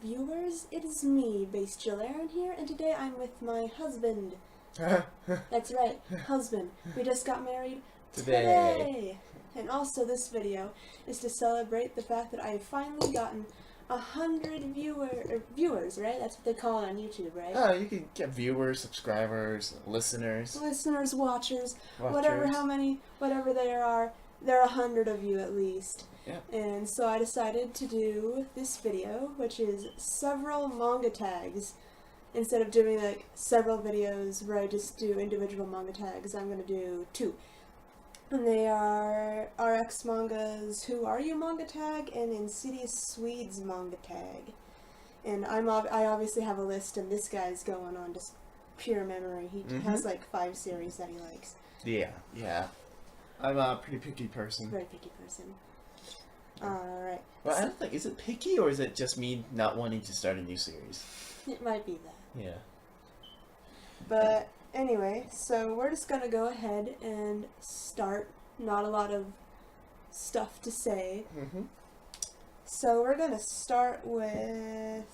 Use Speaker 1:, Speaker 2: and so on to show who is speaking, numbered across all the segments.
Speaker 1: viewers, it is me, Base Jill Aaron here, and today I'm with my husband. That's right, husband. We just got married today. And also this video is to celebrate the fact that I have finally gotten 100 viewers, right? That's what they call it on YouTube, right?
Speaker 2: Oh, you can get viewers, subscribers, listeners.
Speaker 1: Listeners, watchers, whatever there are 100 of you at least.
Speaker 2: Yeah.
Speaker 1: And so I decided to do this video, which is several manga tags. Instead of doing like several videos where I just do individual manga tags, I'm going to do 2. And they are RX Manga's Who Are You manga tag and Insidious Swedes manga tag. And I obviously have a list, and this guy's going on just pure memory. He has like 5 series that he likes.
Speaker 2: Yeah. I'm a pretty picky person.
Speaker 1: Very picky person. Alright.
Speaker 2: Well, I don't think, is it picky or is it just me not wanting to start a new series?
Speaker 1: It might be that.
Speaker 2: Yeah.
Speaker 1: But anyway, so we're just gonna go ahead and start. Not a lot of stuff to say. So we're gonna start with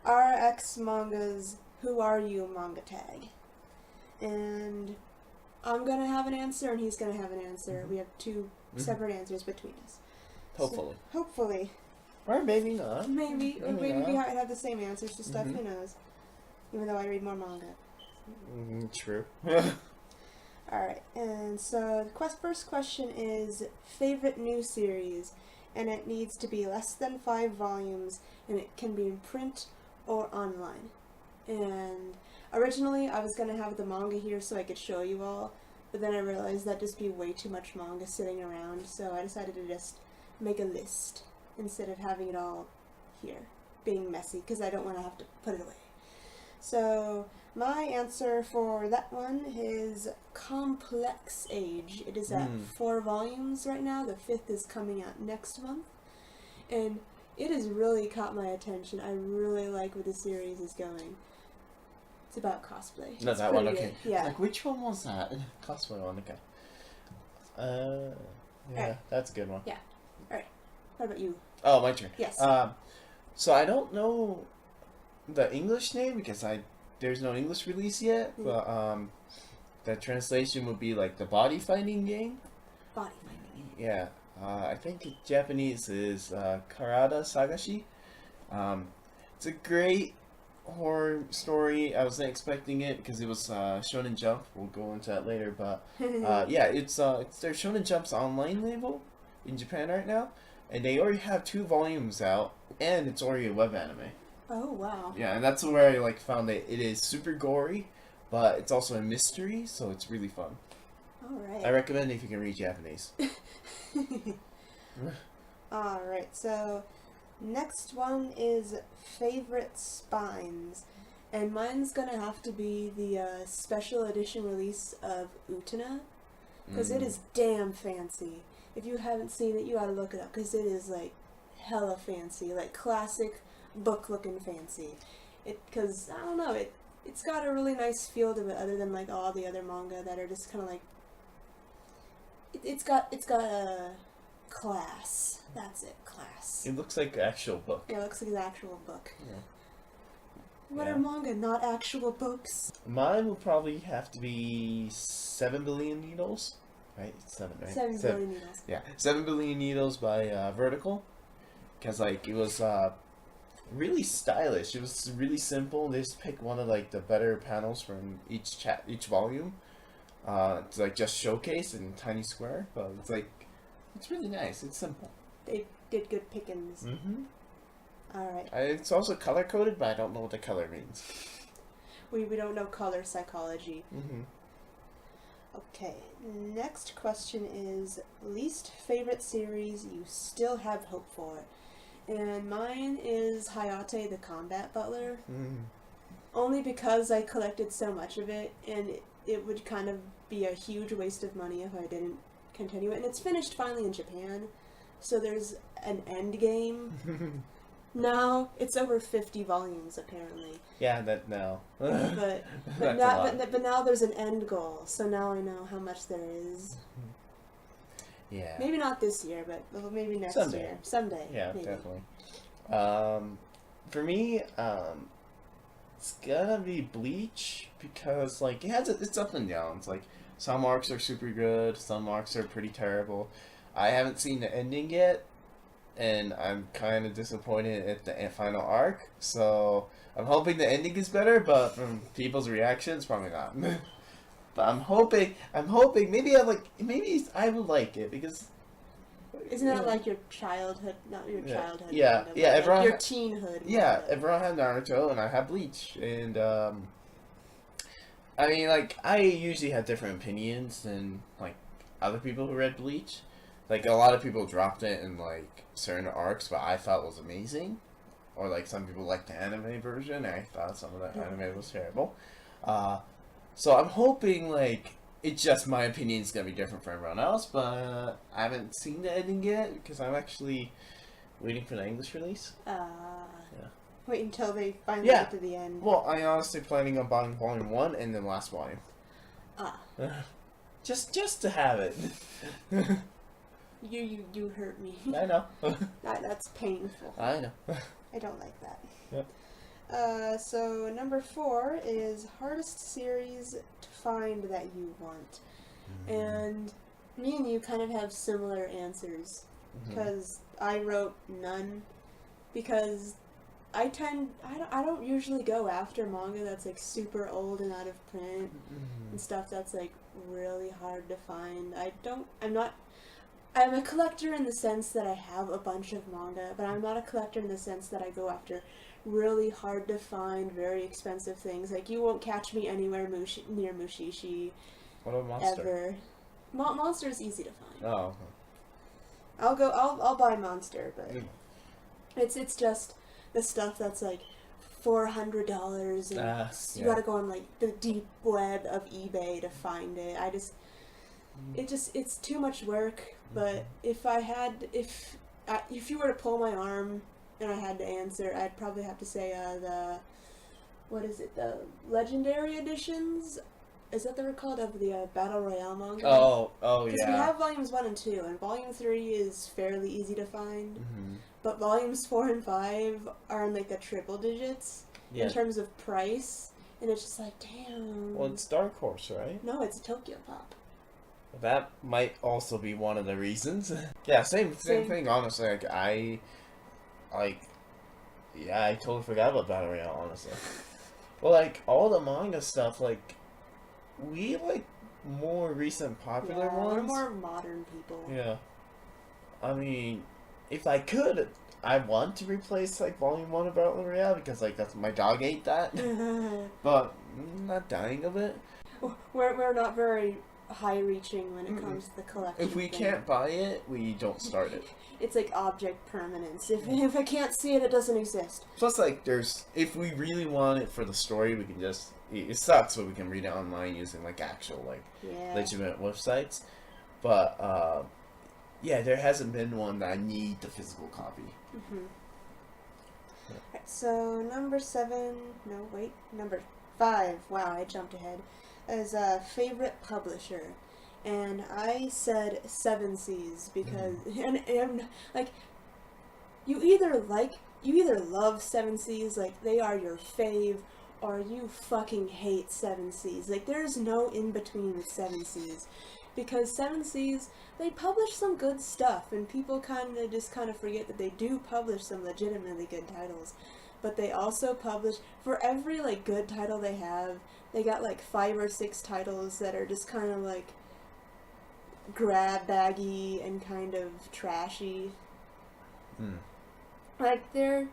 Speaker 1: RX Manga's Who Are You manga tag. And I'm gonna have an answer and he's gonna have an answer. We have 2 separate answers between us.
Speaker 2: Hopefully.
Speaker 1: So, hopefully.
Speaker 2: Or maybe not.
Speaker 1: Maybe we might have the same answers to stuff, who knows. Even though I read more manga.
Speaker 2: True.
Speaker 1: Alright, and so the first question is favorite new series, and it needs to be less than 5 volumes, and it can be in print or online. And originally I was going to have the manga here so I could show you all, but then I realized that'd just be way too much manga sitting around, so I decided to just make a list instead of having it all here, being messy, because I don't want to have to put it away. So my answer for that one is Complex Age. It is at 4 volumes right now. The 5th is coming out next month, and it has really caught my attention. I really like where the series is going. It's about cosplay.
Speaker 2: No, that one, okay.
Speaker 1: Good. Yeah.
Speaker 2: Like, which one was that? Cosplay one, okay. Yeah,
Speaker 1: right.
Speaker 2: That's a good one.
Speaker 1: Yeah. Alright. What about you?
Speaker 2: Oh, my turn.
Speaker 1: Yes.
Speaker 2: So I don't know the English name because there's no English release yet, but the translation would be like the body fighting game.
Speaker 1: Body fighting game.
Speaker 2: Yeah. I think Japanese is Karada Sagashi. It's a great horror story. I wasn't expecting it because it was Shonen Jump. We'll go into that later, but yeah, it's their Shonen Jump's online label in Japan right now, and they already have 2 volumes out, and it's already a web anime.
Speaker 1: Oh wow.
Speaker 2: Yeah, and that's where I found that it is super gory, but it's also a mystery, so it's really fun.
Speaker 1: Alright.
Speaker 2: I recommend if you can read Japanese.
Speaker 1: Alright, so next one is favorite spines. And mine's gonna have to be the special edition release of Utena, because it is damn fancy. If you haven't seen it, you gotta look it up, because it is like hella fancy, like classic book looking fancy. Because I don't know, it's got a really nice feel to it, other than like all the other manga that are just kind of like it's got a class. That's it, class.
Speaker 2: It looks like an actual book.
Speaker 1: Yeah, it looks like an actual book.
Speaker 2: Yeah.
Speaker 1: What are manga, not actual books?
Speaker 2: Mine will probably have to be 7 Billion Needles. Right? It's 7, right?
Speaker 1: 7 Billion Needles.
Speaker 2: Yeah. 7 Billion Needles by Vertical. Because, like, it was really stylish. It was really simple. They just picked one of, like, the better panels from each volume. To, like, just showcase in a tiny square. But it's, like, it's really nice. It's simple.
Speaker 1: They did good pickings. Alright.
Speaker 2: It's also color-coded, but I don't know what the color means.
Speaker 1: We don't know color psychology. Okay, next question is least favorite series you still have hope for. And mine is Hayate the Combat Butler. Only because I collected so much of it, and it would kind of be a huge waste of money if I didn't continue it. And it's finished finally in Japan, so there's an end game. Now it's over 50 volumes apparently.
Speaker 2: Yeah, that now.
Speaker 1: But now there's an end goal, so now I know how much there is.
Speaker 2: Yeah.
Speaker 1: Maybe not this year, but maybe next
Speaker 2: Someday.
Speaker 1: year. Someday.
Speaker 2: Yeah,
Speaker 1: maybe.
Speaker 2: definitely. For me, it's gonna be Bleach because like it's up and downs. Like some arcs are super good, some arcs are pretty terrible. I haven't seen the ending yet, and I'm kind of disappointed at the final arc. So I'm hoping the ending is better, but from people's reactions, probably not. But I'm hoping. Maybe I would like it because.
Speaker 1: Isn't that like your childhood? Not your childhood.
Speaker 2: Yeah,
Speaker 1: kind of,
Speaker 2: yeah.
Speaker 1: like
Speaker 2: Everyone,
Speaker 1: your teenhood.
Speaker 2: yeah.
Speaker 1: manga.
Speaker 2: Everyone had Naruto, and I had Bleach, and I mean, like I usually have different opinions than like other people who read Bleach. Like a lot of people dropped it in like certain arcs, but I thought was amazing. Or like some people liked the anime version, and I thought some of the anime was terrible. So I'm hoping like it's just my opinion is gonna be different from everyone else, but I haven't seen the ending yet because I'm actually waiting for the English release. Yeah.
Speaker 1: Wait until they finally
Speaker 2: Yeah.
Speaker 1: get to the end.
Speaker 2: Well, I honestly planning on buying volume 1 and then last volume.
Speaker 1: Ah.
Speaker 2: just to have it.
Speaker 1: You hurt me.
Speaker 2: I know.
Speaker 1: That's painful.
Speaker 2: I know.
Speaker 1: I don't like that.
Speaker 2: Yep.
Speaker 1: So number 4 is hardest series to find that you want. And me and you kind of have similar answers because I wrote none because I don't usually go after manga that's like super old and out of print and stuff that's like really hard to find. I'm a collector in the sense that I have a bunch of manga, but I'm not a collector in the sense that I go after really hard to find, very expensive things. Like you won't catch me anywhere near Mushishi.
Speaker 2: What about Monster?
Speaker 1: Ever. Monster is easy to find.
Speaker 2: Oh.
Speaker 1: I'll buy Monster, but it's just the stuff that's like $400 and you gotta go on like the deep web of eBay to find it. It's too much work. But if you were to pull my arm and I had to answer, I'd probably have to say the Legendary Editions? Is that they're called of the Battle Royale manga?
Speaker 2: Oh, yeah.
Speaker 1: Because we have volumes 1 and 2, and volume 3 is fairly easy to find. But volumes 4 and 5 are in like the triple digits in terms of price, and it's just like, damn.
Speaker 2: Well, it's Dark Horse, right?
Speaker 1: No, it's Tokyo Pop.
Speaker 2: That might also be one of the reasons. Yeah, same thing, honestly. I totally forgot about Battle Royale, honestly. Well, like, all the manga stuff, like, we like more recent popular ones.
Speaker 1: We're more modern people.
Speaker 2: Yeah. I mean, if I could, I want to replace, like, Volume 1 of Battle Royale, because, like, that's my dog ate that. But I'm not dying of it.
Speaker 1: We're not very high-reaching when it comes to the collection.
Speaker 2: If we can't buy it, we don't start it.
Speaker 1: It's like object permanence. If I can't see it, it doesn't exist.
Speaker 2: Plus, like, if we really want it for the story, we can just, it sucks, but we can read it online using, like, actual, like, legitimate websites. But, yeah, there hasn't been one that I need the physical copy.
Speaker 1: Right, so number 5. Wow, I jumped ahead. Is a favorite publisher, and I said 7 Seas because and like you either love 7 Seas, like they are your fave, or you fucking hate 7 Seas. Like there's no in between with 7 Seas, because 7 Seas, they publish some good stuff, and people kind of forget that they do publish some legitimately good titles. But they also publish, for every like good title they have, they got like 5 or 6 titles that are just kind of like grab baggy and kind of trashy. Like they're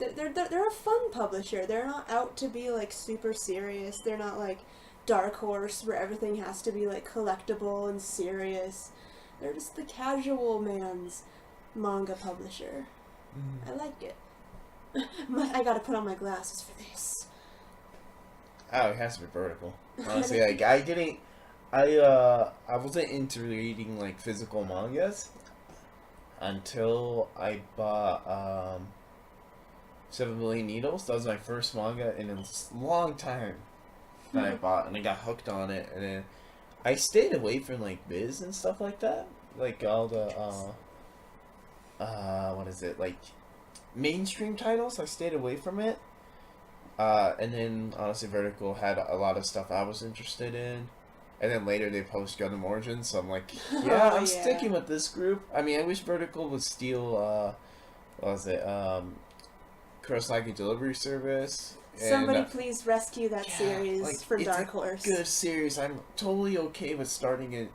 Speaker 1: a fun publisher. They're not out to be like super serious. They're not like Dark Horse where everything has to be like collectible and serious. They're just the casual man's manga publisher. I like it. I gotta put on my glasses for this.
Speaker 2: Oh, it has to be vertical. Honestly, like I wasn't into reading like physical mangas until I bought 7 Million Needles. That was my first manga in a long time that I bought, and I got hooked on it, and then I stayed away from like Biz and stuff like that, like all the what is it, like mainstream titles. I stayed away from it. And then honestly, Vertical had a lot of stuff I was interested in. And then later they post Gundam Origins, so I'm like, yeah, I'm sticking with this group. I mean, I wish Vertical would steal, what was it, Kurosaki Delivery Service.
Speaker 1: Somebody please rescue that series from Dark Horse.
Speaker 2: It's a good series. I'm totally okay with starting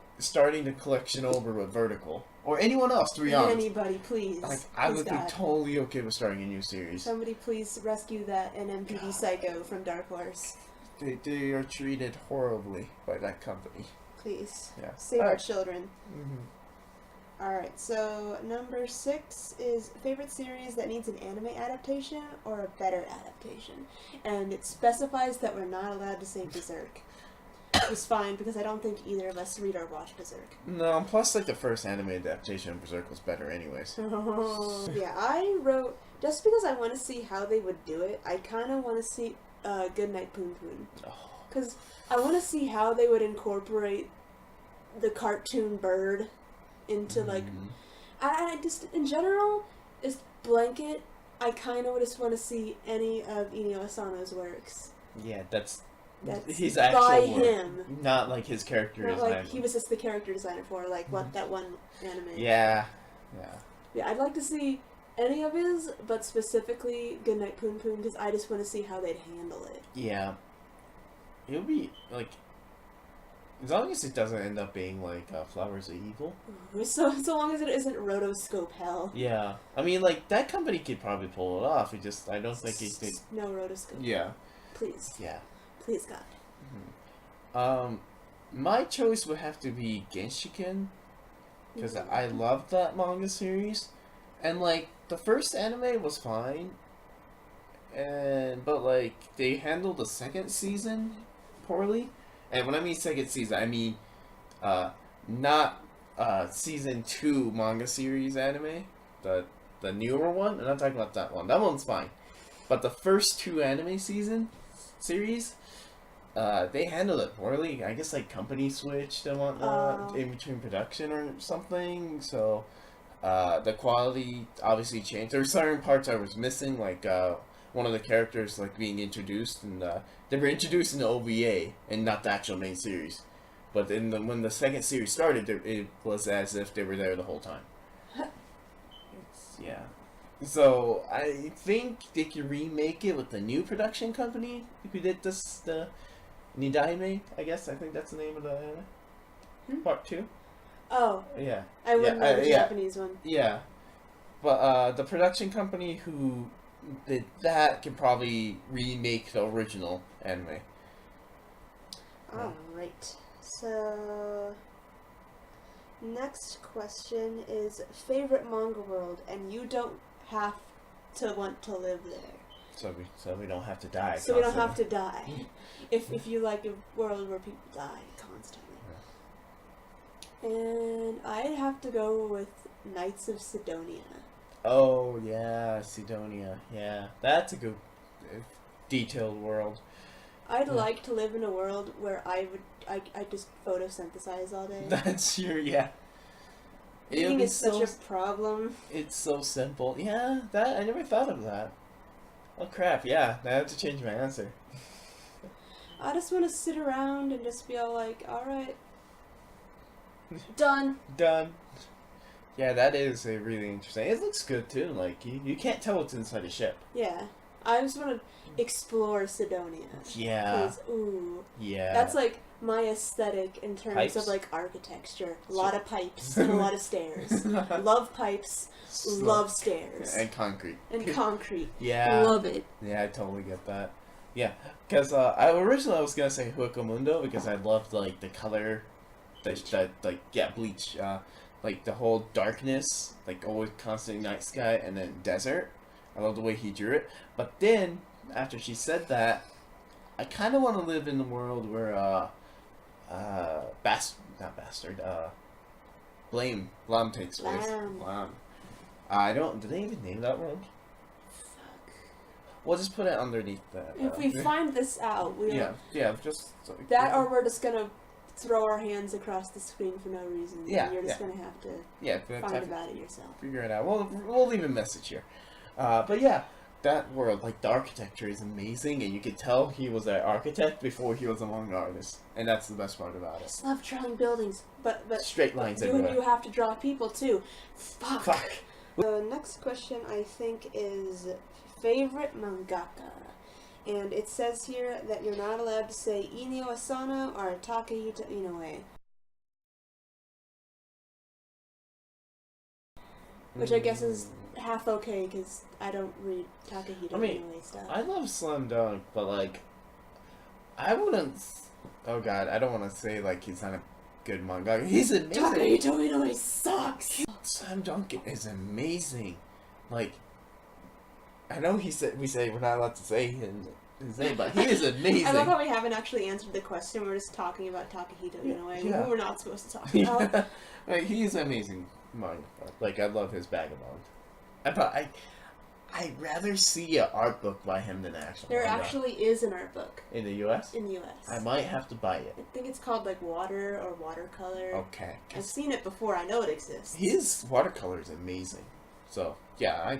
Speaker 2: the collection over with Vertical. Or anyone else, to be honest.
Speaker 1: Anybody, please.
Speaker 2: Like, I would be totally okay with starting a new series.
Speaker 1: Somebody please rescue that NMPD Psycho from Dark Horse.
Speaker 2: They are treated horribly by that company.
Speaker 1: Please.
Speaker 2: Yeah.
Speaker 1: Save our children.
Speaker 2: Mm-hmm.
Speaker 1: Alright, so number 6 is favorite series that needs an anime adaptation or a better adaptation. And it specifies that we're not allowed to say Berserk. It was fine because I don't think either of us read or watch Berserk.
Speaker 2: No, plus like the first anime adaptation of Berserk was better anyways.
Speaker 1: Yeah, I wrote, just because I want to see how they would do it, I kind of want to see Goodnight Poon Poon. Because I want to see how they would incorporate the cartoon bird into like... I just, in general, just blanket, I kind of just want to see any of Inio Asano's works.
Speaker 2: Yeah, that's his
Speaker 1: by
Speaker 2: actual work,
Speaker 1: him.
Speaker 2: not like his character design.
Speaker 1: Like he was just the character designer for like what that one anime.
Speaker 2: Yeah.
Speaker 1: Yeah, I'd like to see any of his, but specifically Goodnight Poon Poon because I just want to see how they'd handle it.
Speaker 2: Yeah. It'll be like, as long as it doesn't end up being like Flowers of Evil.
Speaker 1: So long as it isn't Rotoscope hell.
Speaker 2: Yeah, I mean like that company could probably pull it off. I don't think it could.
Speaker 1: No Rotoscope.
Speaker 2: Yeah.
Speaker 1: Please.
Speaker 2: Yeah.
Speaker 1: Please, God.
Speaker 2: My choice would have to be Genshiken, because I love that manga series, and like the first anime was fine, but like they handled the second season poorly, and when I mean second season, I mean not season 2 manga series anime, the newer one. I'm not talking about that one. That one's fine, but the first 2 anime series. They handled it poorly. I guess like company switched and whatnot in between production or something. So the quality obviously changed. There were certain parts I was missing, like one of the characters like being introduced, and they were introduced in the OVA and not the actual main series. But when the second series started, it was as if they were there the whole time. Yeah. So I think they could remake it with the new production company who did the Nidaime, I guess. I think that's the name of the anime. Part 2.
Speaker 1: Oh.
Speaker 2: Yeah.
Speaker 1: I wouldn't know the Japanese one.
Speaker 2: Yeah. But the production company who did that can probably remake the original anime.
Speaker 1: Alright. So next question is favorite manga world, and you don't have to want to live there.
Speaker 2: So we don't have to die.
Speaker 1: So we don't have to die. If you like a world where people die constantly. Yeah. And I'd have to go with Knights of Sidonia.
Speaker 2: Oh yeah, Sidonia. Yeah, that's a good detailed world.
Speaker 1: I'd like to live in a world where I just photosynthesize all day.
Speaker 2: That's true. Yeah.
Speaker 1: Eating is such a problem.
Speaker 2: It's so simple. Yeah, I never thought of that. Oh crap, yeah, I have to change my answer.
Speaker 1: I just want to sit around and just be all like, alright. Done.
Speaker 2: Done. Yeah, that is a really interesting. It looks good too, like, you can't tell what's inside a ship.
Speaker 1: Yeah. I just want to explore Sidonia.
Speaker 2: Yeah.
Speaker 1: Because, ooh.
Speaker 2: Yeah.
Speaker 1: That's like my aesthetic in terms of like architecture. A lot of pipes and a lot of stairs. Love pipes, love stairs.
Speaker 2: And concrete.
Speaker 1: And concrete.
Speaker 2: Yeah.
Speaker 1: Love it.
Speaker 2: Yeah, I totally get that. Yeah, because I originally was gonna say Huecomundo because I loved like the color, bleach, like the whole darkness, like always constant night sky, and then desert. I love the way he drew it. But then after she said that, I kind of want to live in the world where Blam takes place. Blam. Did they even name that world? We'll just put it underneath that.
Speaker 1: If we find this out, we'll...
Speaker 2: Yeah, just...
Speaker 1: That or we're just gonna throw our hands across the screen for no reason.
Speaker 2: Yeah,
Speaker 1: You're just gonna have to find about it yourself.
Speaker 2: Figure it out. We'll leave a message here. But yeah, that world, like the architecture is amazing, and you could tell he was an architect before he was a manga artist, and that's the best part about
Speaker 1: I
Speaker 2: it.
Speaker 1: just love drawing buildings, but
Speaker 2: Straight lines everywhere.
Speaker 1: You have to draw people too. Fuck. The next question I think is favorite mangaka. And it says here that you're not allowed to say Inio Asano or Takahito Inoue. Which I guess is half okay, because I don't read Takahito Inoue stuff.
Speaker 2: I love Slam Dunk, but like, I wouldn't... Oh god, I don't want to say like he's not a good manga. He's amazing!
Speaker 1: Takahito Inoue sucks!
Speaker 2: Slam Dunk is amazing. Like, I know we say we're not allowed to say his name, but he is amazing.
Speaker 1: I love how we haven't actually answered the question. We're just talking about Takahito Inoue, who we're not supposed to talk about.
Speaker 2: Like, he's amazing manga. Like, I love his Vagabond. I'd rather see an art book by him than actual
Speaker 1: There
Speaker 2: manga.
Speaker 1: actually is an art book.
Speaker 2: In the U.S.?
Speaker 1: In the U.S.
Speaker 2: I might have to buy it.
Speaker 1: I think it's called, like, Water or Watercolor.
Speaker 2: Okay.
Speaker 1: I've seen it before. I know it exists.
Speaker 2: His watercolor is amazing. So, yeah, I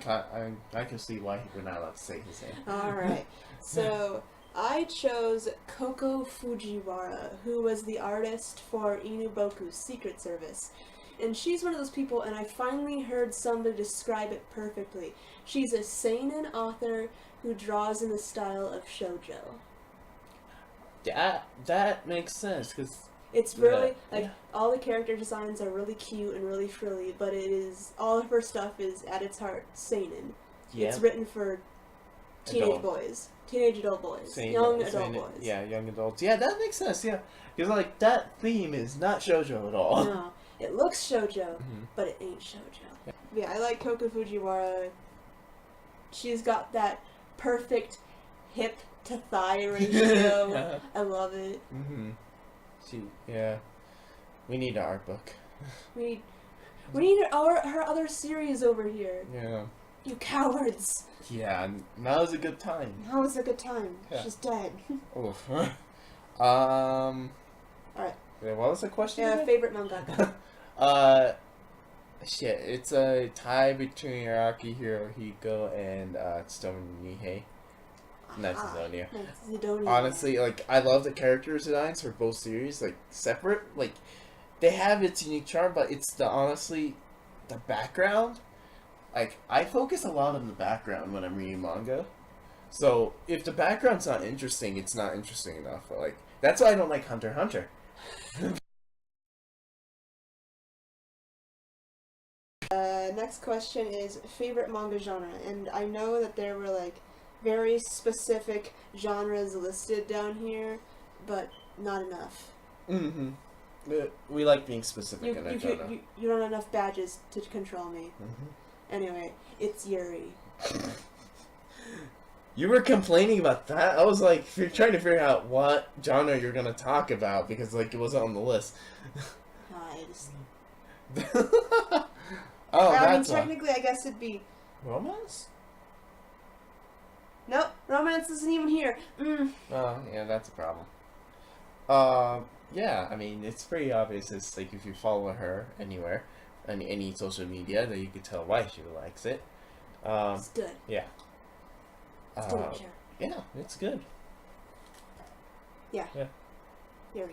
Speaker 2: can see why we're not allowed to say his name.
Speaker 1: Alright. So, I chose Koko Fujiwara, who was the artist for Inuboku's Secret Service. And she's one of those people, and I finally heard somebody describe it perfectly. She's a seinen author who draws in the style of shoujo.
Speaker 2: That makes sense, because...
Speaker 1: It's really, all the character designs are really cute and really frilly, but it is, all of her stuff is, at its heart, seinen. Yeah. It's written for teenage boys. Teenage adult boys. Young adult boys.
Speaker 2: Yeah, young adults. Yeah, that makes sense, yeah. Because, like, that theme is not shoujo at all.
Speaker 1: No. It looks shoujo, but it ain't shoujo. Yeah, I like Koko Fujiwara. She's got that perfect hip to thigh ratio. I love it.
Speaker 2: We need an art book.
Speaker 1: We need her other series over here.
Speaker 2: Yeah.
Speaker 1: You cowards.
Speaker 2: Yeah, now is a good time.
Speaker 1: Now is a good time.
Speaker 2: Yeah.
Speaker 1: She's dead.
Speaker 2: Oof.
Speaker 1: Alright.
Speaker 2: Wait, what was the question?
Speaker 1: Yeah, favorite mangaka.
Speaker 2: Shit, it's a tie between Araki Hirohiko and Tsutomu Nihei. Natsuzonia. Honestly, like, I love the character designs for both series, like, separate. Like, they have its unique charm, but it's the background. Like, I focus a lot on the background when I'm reading manga. So, if the background's not interesting, it's not interesting enough. But, like, that's why I don't like Hunter x Hunter.
Speaker 1: Next question is favorite manga genre, and I know that there were like very specific genres listed down here, but not enough.
Speaker 2: We like being specific in that genre.
Speaker 1: You don't have enough badges to control me. Anyway, it's Yuri.
Speaker 2: You were complaining about that? I was like, you're trying to figure out what genre you're gonna talk about because like it wasn't on the list.
Speaker 1: I mean, technically, I guess it'd be
Speaker 2: romance.
Speaker 1: Nope, romance isn't even here.
Speaker 2: Oh, yeah, that's a problem. Yeah, I mean, it's pretty obvious. It's like if you follow her anywhere, on any social media, that you could tell why she likes it.
Speaker 1: It's good.
Speaker 2: Yeah.
Speaker 1: It's delicious.
Speaker 2: Yeah, it's good.
Speaker 1: Yeah.
Speaker 2: Here.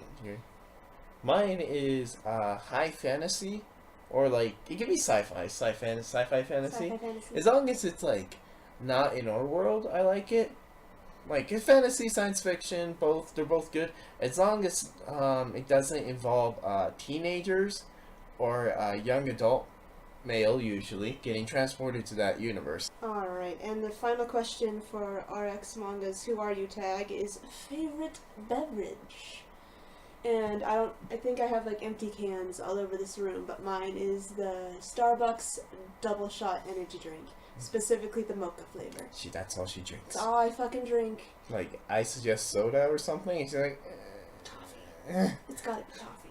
Speaker 2: Mine is high fantasy, or like it can be sci-fi fantasy. As long as it's like not in our world, I like it. Like fantasy, science fiction, they're both good. As long as it doesn't involve teenagers or young adult male, usually getting transported to that universe.
Speaker 1: Alright, and the final question for RX Mangas, Who Are You Tag, is favorite beverage. And I think I have like empty cans all over this room, but mine is the Starbucks double shot energy drink. Specifically the mocha flavor.
Speaker 2: That's all she drinks.
Speaker 1: That's all I fucking drink.
Speaker 2: Like, I suggest soda or something, and she's like...
Speaker 1: Coffee. It's gotta be coffee.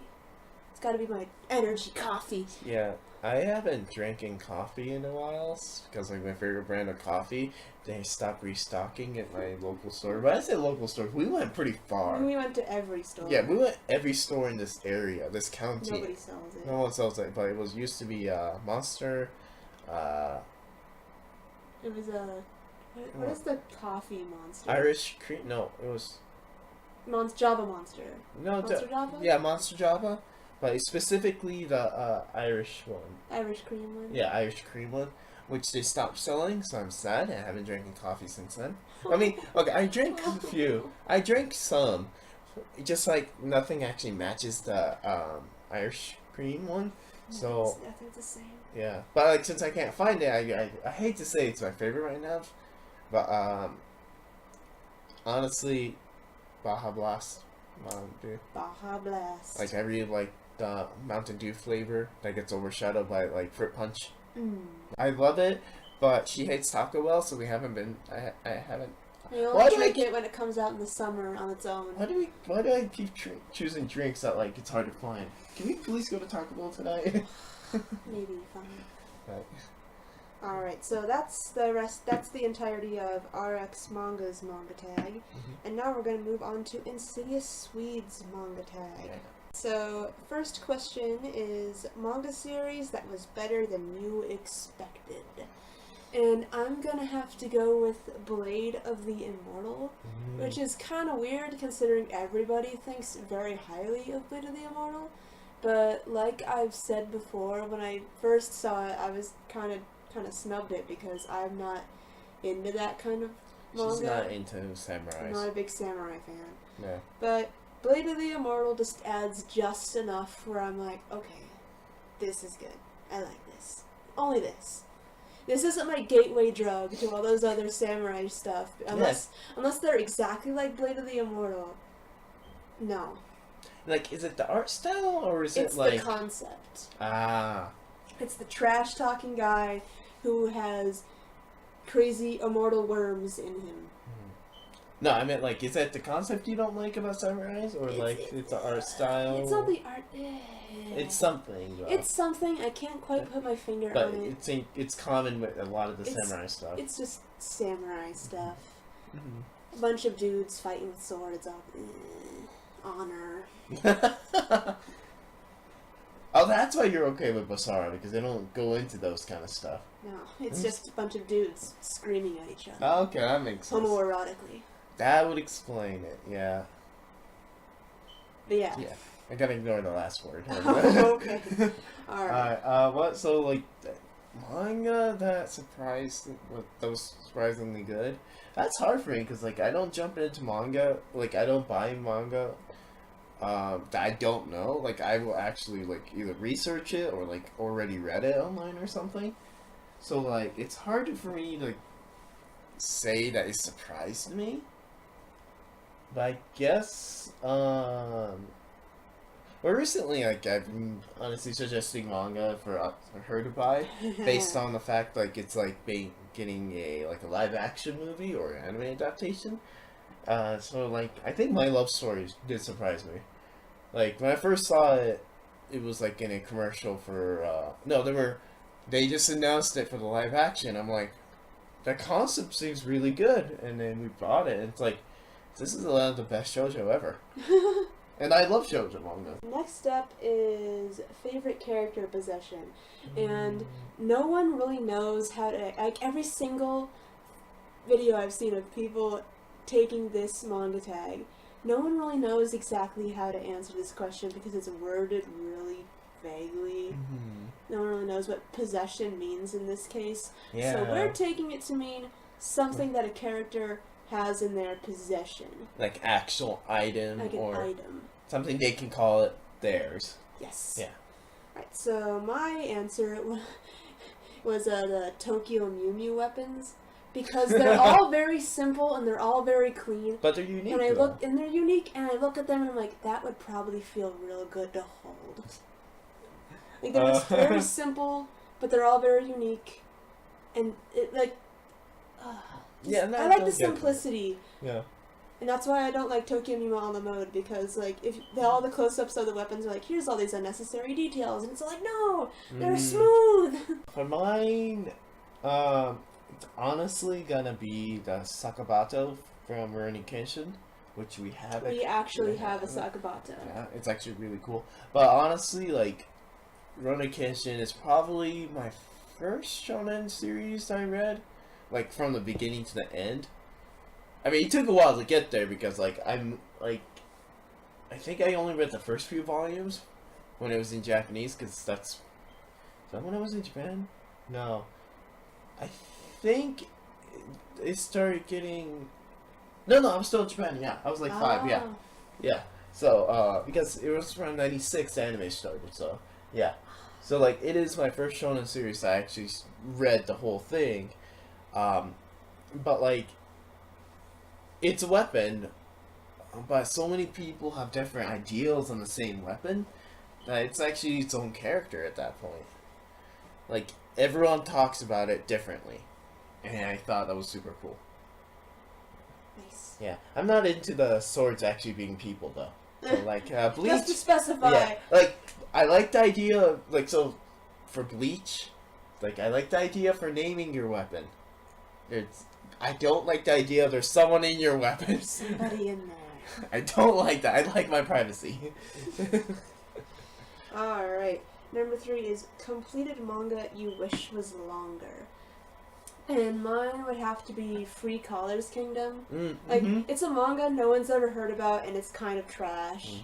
Speaker 1: It's gotta be my energy coffee.
Speaker 2: Yeah. I haven't drinking coffee in a while because like my favorite brand of coffee, they stopped restocking at my local store. But I say local store, we went pretty far.
Speaker 1: We went to every store.
Speaker 2: Yeah, we went every store in this area, this county.
Speaker 1: Nobody sells it.
Speaker 2: No one sells it, but it was used to be Monster.
Speaker 1: It was a what is the coffee monster?
Speaker 2: Irish cream. No, it was
Speaker 1: Java Monster.
Speaker 2: no
Speaker 1: Monster Java.
Speaker 2: Yeah, Monster Java, but specifically the Irish one.
Speaker 1: Irish cream one.
Speaker 2: Yeah, Irish cream one, which they stopped selling, so I'm sad. I haven't drank coffee since then. I mean, okay, I drank a few. I drank some. Just like nothing actually matches the Irish cream one. So
Speaker 1: I think it's the same.
Speaker 2: yeah, but like since I can't find it, I hate to say it's my favorite right now, but honestly, Baja Blast, Mountain Dew.
Speaker 1: Baja Blast.
Speaker 2: Like I really like the Mountain Dew flavor that gets overshadowed by like Fruit Punch. I love it, but she hates Taco Bell, so we haven't been. I haven't.
Speaker 1: You only drink it when it comes out in the summer on its own.
Speaker 2: Why do I keep choosing drinks that like it's hard to find? Can we please go to Taco Bell tonight?
Speaker 1: Maybe fine.
Speaker 2: Right.
Speaker 1: All right, so that's the rest. That's the entirety of RX Manga's manga tag, and now we're going to move on to Insidious Swede's manga tag.
Speaker 2: Yeah.
Speaker 1: So, first question is manga series that was better than you expected. And I'm gonna have to go with Blade of the Immortal, which is kind of weird considering everybody thinks very highly of Blade of the Immortal. But like I've said before, when I first saw it, I was kind of snubbed it because I'm not into that kind of manga.
Speaker 2: She's not into samurais.
Speaker 1: I'm not a big samurai fan.
Speaker 2: Yeah.
Speaker 1: But Blade of the Immortal just adds just enough where I'm like, okay, this is good. I like this. Only this. This isn't my gateway drug to all those other samurai stuff. Unless they're exactly like Blade of the Immortal. No.
Speaker 2: Like, is it the art style or is
Speaker 1: It's
Speaker 2: it like
Speaker 1: the concept.
Speaker 2: Ah.
Speaker 1: It's the trash talking guy who has crazy immortal worms in him.
Speaker 2: No, I meant like, is that the concept you don't like about samurais, or it's the art style?
Speaker 1: It's not the art.
Speaker 2: It's something. Though.
Speaker 1: It's something. I can't quite put my finger on it.
Speaker 2: It's common with a lot of the samurai stuff.
Speaker 1: It's just samurai stuff. A bunch of dudes fighting with swords. Honor.
Speaker 2: Oh, that's why you're okay with Basara, because they don't go into those kind of stuff.
Speaker 1: No, it's just a bunch of dudes screaming at each other.
Speaker 2: Oh, okay, that makes sense.
Speaker 1: Homoerotically.
Speaker 2: That would explain it, yeah.
Speaker 1: But yeah.
Speaker 2: Yeah. I gotta ignore the last word.
Speaker 1: Oh, okay. Alright.
Speaker 2: What? So, like, manga that was surprisingly good? That's hard for me, because, like, I don't jump into manga. Like, I don't buy manga that I don't know. Like, I will actually, like, either research it or, like, already read it online or something. So, like, it's hard for me to say that it surprised me. But I guess, well, recently, like, I've been honestly suggesting manga for her to buy, based on the fact, like, it's, like, getting a live-action movie or an anime adaptation. So, like, I think My Love Story did surprise me. Like, when I first saw it, it was, like, in a commercial for, they just announced it for the live-action. I'm like, the concept seems really good, and then we bought it, and it's like, this is one of the best shoujo ever. And I love shoujo manga.
Speaker 1: Next up is favorite character possession. And no one really knows how to... Like, every single video I've seen of people taking this manga tag, no one really knows exactly how to answer this question because it's worded really vaguely. No one really knows what possession means in this case.
Speaker 2: Yeah.
Speaker 1: So we're taking it to mean something that a character has in their possession.
Speaker 2: Like actual item or
Speaker 1: item.
Speaker 2: Something they can call it theirs.
Speaker 1: Yes.
Speaker 2: Yeah.
Speaker 1: Right, so my answer was the Tokyo Mew Mew weapons. Because they're all very simple and they're all very clean.
Speaker 2: But they're unique.
Speaker 1: And they're unique, and I look at them and I'm like, that would probably feel real good to hold. Like, they're just very simple, but they're all very unique. And it, like,
Speaker 2: yeah,
Speaker 1: I like the simplicity.
Speaker 2: Yeah.
Speaker 1: And that's why I don't like Tokyo Mima on the mode, because like if all the close-ups of the weapons are like, here's all these unnecessary details, and it's like, no, they're smooth.
Speaker 2: For mine, it's honestly gonna be the Sakabato from Rurouni Kenshin, which we have.
Speaker 1: We actually have a Sakabato.
Speaker 2: Yeah, it's actually really cool. But honestly, like, Rurouni Kenshin is probably my first shonen series I read, like from the beginning to the end. I mean, it took a while to get there because, like, I think I only read the first few volumes when it was in Japanese, because is that when I was in Japan? No. I think it started getting... No, I'm still in Japan, yeah. I was like 5, yeah. Yeah. So, because it was around 96 the anime started, so, yeah. So, like, it is my first shonen series I actually read the whole thing. But, like, it's a weapon, but so many people have different ideals on the same weapon that it's actually its own character at that point. Like, everyone talks about it differently, and I thought that was super cool.
Speaker 1: Nice.
Speaker 2: Yeah, I'm not into the swords actually being people, though. So, like, Bleach...
Speaker 1: Just to specify.
Speaker 2: Yeah, like, I like the idea of, like, so, for Bleach, like, I like the idea for naming your weapon. I don't like the idea there's someone in your weapon.
Speaker 1: Somebody in there.
Speaker 2: I don't like that. I like my privacy.
Speaker 1: Alright. Number 3 is completed manga you wish was longer. And mine would have to be Free Colors Kingdom. Like, it's a manga no one's ever heard about, and it's kind of trash.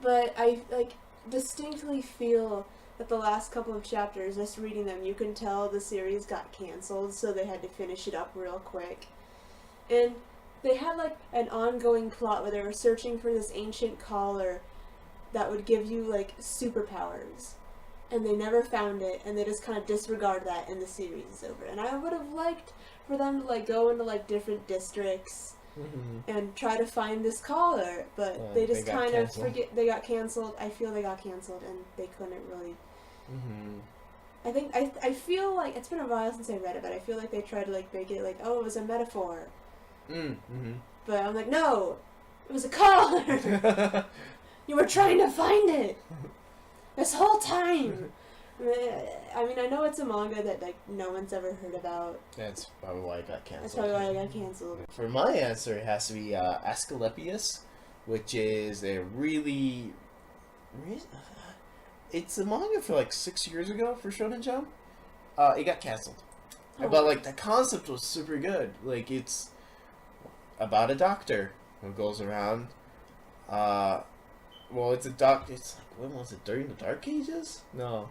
Speaker 1: But I, like, distinctly feel that the last couple of chapters, just reading them, you can tell the series got canceled, so they had to finish it up real quick. And they had, like, an ongoing plot where they were searching for this ancient collar that would give you, like, superpowers. And they never found it, and they just kind of disregard that, and the series is over. And I would have liked for them to, like, go into, like, different districts and try to find this collar, but they just kind of forget. They got canceled. I feel they got canceled, and they couldn't really... I think, I feel like, it's been a while since I read it, but I feel like they tried to, like, make it, like, oh, it was a metaphor. But I'm like, no! It was a collar! You were trying to find it! This whole time! I mean, I know it's a manga that, like, no one's ever heard about.
Speaker 2: That's probably why it got canceled.
Speaker 1: That's probably why it got canceled.
Speaker 2: For my answer, it has to be Asclepius, which is a really... It's a manga for, like, 6 years ago for Shonen Jump. It got canceled. But, like, the concept was super good. Like, it's about a doctor who goes around... well, it's a doctor... It's like, when was it? During the Dark Ages? No.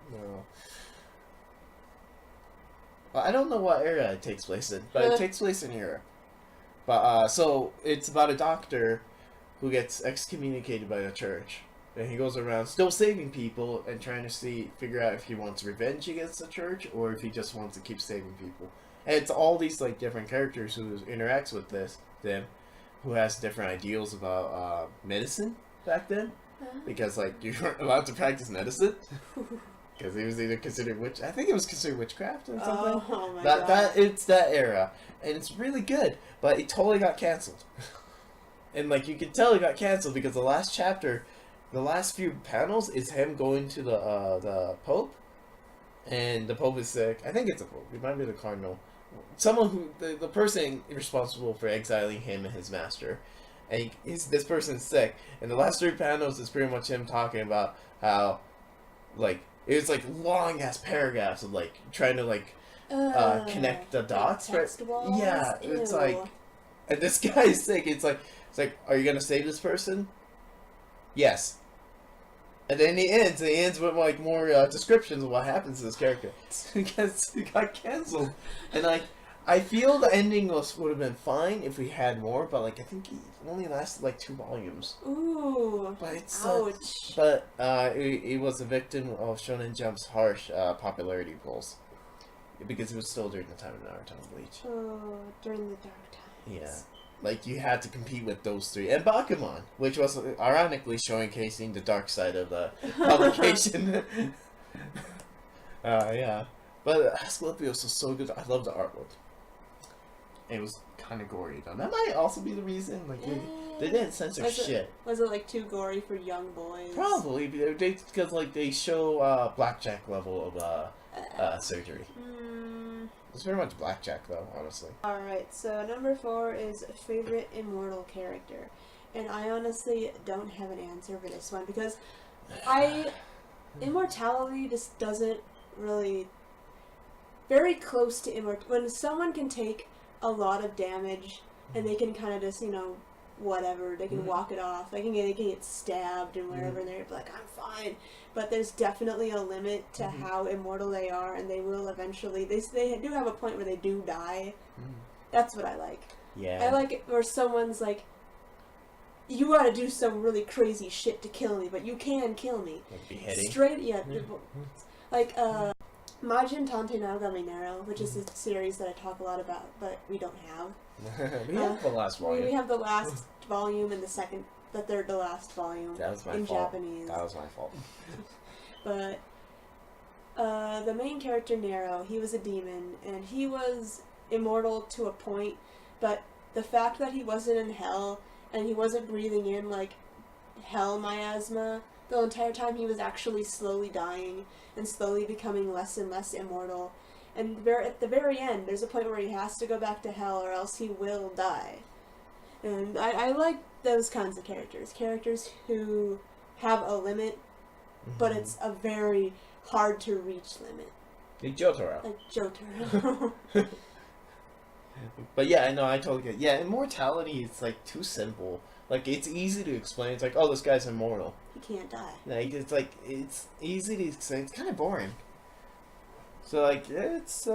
Speaker 2: Well, I don't know what era it takes place in, but it takes place in Europe. But, so, it's about a doctor who gets excommunicated by the church. And he goes around still saving people and trying to figure out if he wants revenge against the church or if he just wants to keep saving people. And it's all these, like, different characters who interacts with them, who has different ideals about medicine back then. Because, like, you weren't allowed to practice medicine. Because it was either considered I think it was considered witchcraft or something.
Speaker 1: Oh my god.
Speaker 2: It's that era. And it's really good. But it totally got canceled. And, like, you could tell it got canceled because the last chapter... The last few panels is him going to the Pope, and the Pope is sick. I think it's a Pope. It might be the Cardinal. Someone who the person responsible for exiling him and his master, and this person's sick. And the last 3 panels is pretty much him talking about how, like, it was like long ass paragraphs of like trying to like connect the dots.
Speaker 1: Like text walls?
Speaker 2: Yeah,
Speaker 1: Ew.
Speaker 2: it's like, and this guy is sick. It's like, are you gonna save this person? Yes. And then he ends with like more descriptions of what happens to this character. Because it got cancelled. And like, I feel the ending would have been fine if we had more, but like I think it only lasted like 2 volumes.
Speaker 1: Ooh.
Speaker 2: But it's
Speaker 1: ouch.
Speaker 2: But it was a victim of Shonen Jump's harsh popularity polls. Because it was still during the time of Naruto and Bleach.
Speaker 1: Oh, during the dark times.
Speaker 2: Yeah. Like, you had to compete with those 3. And Bakuman, which was ironically showcasing the dark side of the publication. Yeah. But Asclepius was so good. I love the artwork. It was kind of gory, though. That might also be the reason. Like, They didn't censor shit.
Speaker 1: Was it like too gory for young boys?
Speaker 2: Probably because like they show blackjack level of surgery. It's very much blackjack though, honestly.
Speaker 1: Alright, so number 4 is favorite immortal character. And I honestly don't have an answer for this one because immortality just doesn't really very close to when someone can take a lot of damage and they can kind of just, whatever, they can walk it off. They can get stabbed and wherever and they're like, I'm fine. But there's definitely a limit to how immortal they are, and they will eventually. They do have a point where they do die. That's what I like.
Speaker 2: Yeah.
Speaker 1: I like it where someone's like, you gotta do some really crazy shit to kill me, but you can kill me.
Speaker 2: Like beheading.
Speaker 1: Straight, yeah. Like, Majin Tante Naogami Nero, which is a series that I talk a lot about, but we don't have.
Speaker 2: We have the last volume.
Speaker 1: We have the last volume and the third to last volume.
Speaker 2: That was my
Speaker 1: in
Speaker 2: fault.
Speaker 1: Japanese.
Speaker 2: That was my fault.
Speaker 1: But the main character Nero, he was a demon, and he was immortal to a point, but the fact that he wasn't in hell and he wasn't breathing in like hell miasma the entire time, he was actually slowly dying and slowly becoming less and less immortal. And at the very end, there's a point where he has to go back to hell or else he will die. And I like those kinds of characters. Characters who have a limit, but it's a very hard to reach limit.
Speaker 2: Like Jotaro.
Speaker 1: Like Jotaro.
Speaker 2: But yeah, I know, I totally get it. Yeah, immortality is like too simple. Like, it's easy to explain. It's like, oh, this guy's immortal.
Speaker 1: He can't die.
Speaker 2: Like, it's easy to explain. It's kind of boring. So, like, it's,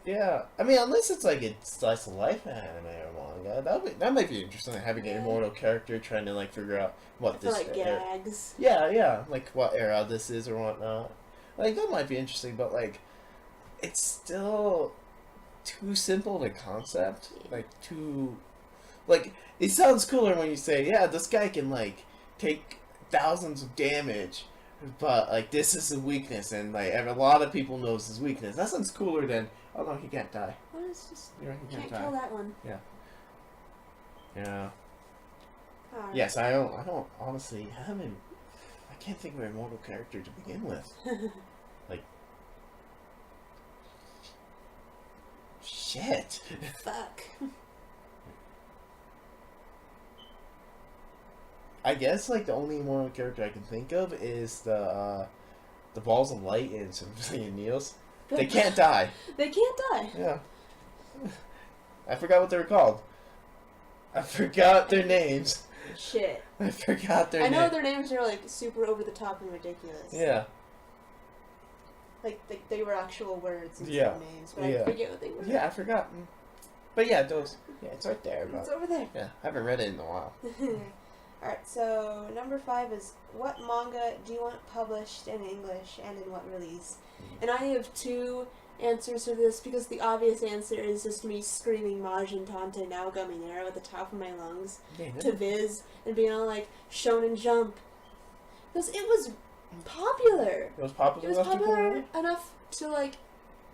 Speaker 2: yeah. I mean, unless it's like a slice of life anime or manga, that might be interesting, having an immortal character trying to, like, figure out what this...
Speaker 1: like gags.
Speaker 2: Yeah, like, what era this is or whatnot. Like, that might be interesting, but, like, it's still too simple of a concept. Like, too... Like, it sounds cooler when you say, yeah, this guy can, like, take thousands of damage, but, like, this is a weakness, and, like, a lot of people knows his weakness. That sounds cooler than, oh, no, he can't die.
Speaker 1: Well, it's just,
Speaker 2: he
Speaker 1: can't kill that one.
Speaker 2: Yeah. Yeah.
Speaker 1: Right.
Speaker 2: Yes, I don't honestly haven't, I can't think of an immortal character to begin with. Like, shit.
Speaker 1: Fuck.
Speaker 2: I guess, like, the only immortal character I can think of is the balls of light in Symphony Neos. They can't die.
Speaker 1: They can't die.
Speaker 2: Yeah. I forgot what they were called. I forgot their names.
Speaker 1: Shit.
Speaker 2: I forgot their names.
Speaker 1: I know their names are, like, super over the top and ridiculous.
Speaker 2: Yeah.
Speaker 1: Like, they were actual words instead of names, but I forget what they were.
Speaker 2: Yeah, I forgot. But yeah, those. Yeah, it's right there.
Speaker 1: It's over there.
Speaker 2: Yeah, I haven't read it in a while.
Speaker 1: Alright, so number 5 is, what manga do you want published in English and in what release? And I have 2 answers for this, because the obvious answer is just me screaming Majin Tante Naogami Nero at the top of my lungs to Viz and being all like, Shonen Jump. Because it was popular.
Speaker 2: It was popular,
Speaker 1: enough to, like,